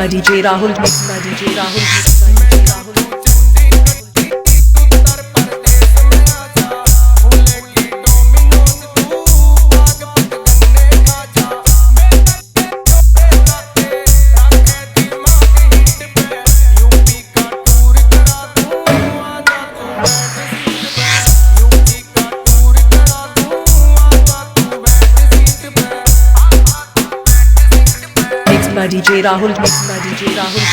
by DJ Rahul, mixed by DJ Rahul, mixed by DJ Rahul, mixed by DJ Rahul.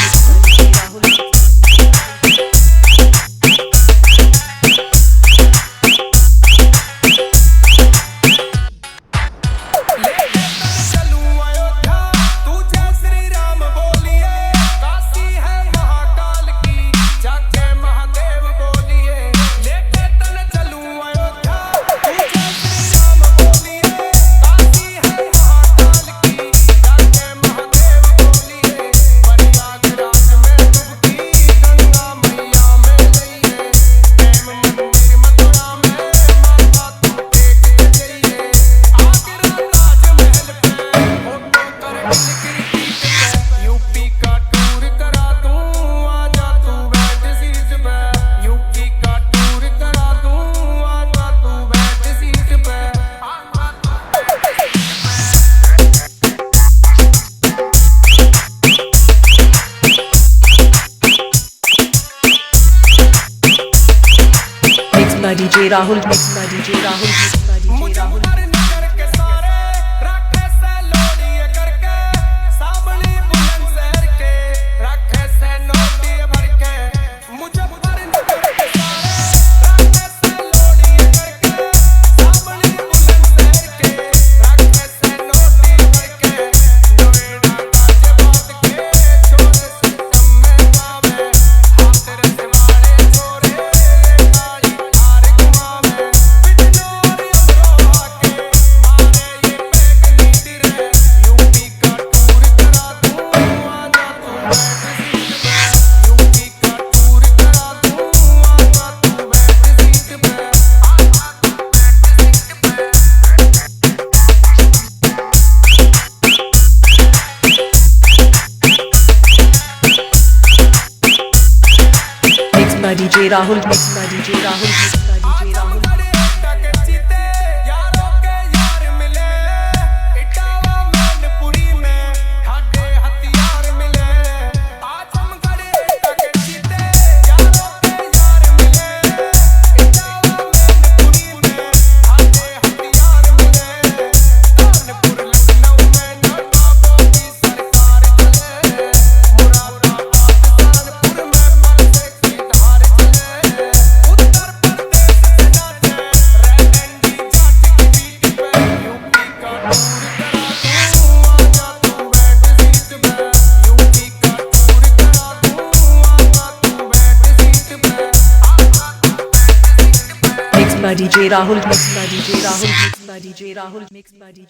Mixed by DJ Rahul, mixed by DJ Rahul, mixed by DJ Rahul. Mixed by DJ Rahul, mixed by DJ Rahul, mixed by DJ Rahul. Mixed by DJ Rahul, mixed by DJ Rahul, mixed by DJ Rahul, mixed by DJ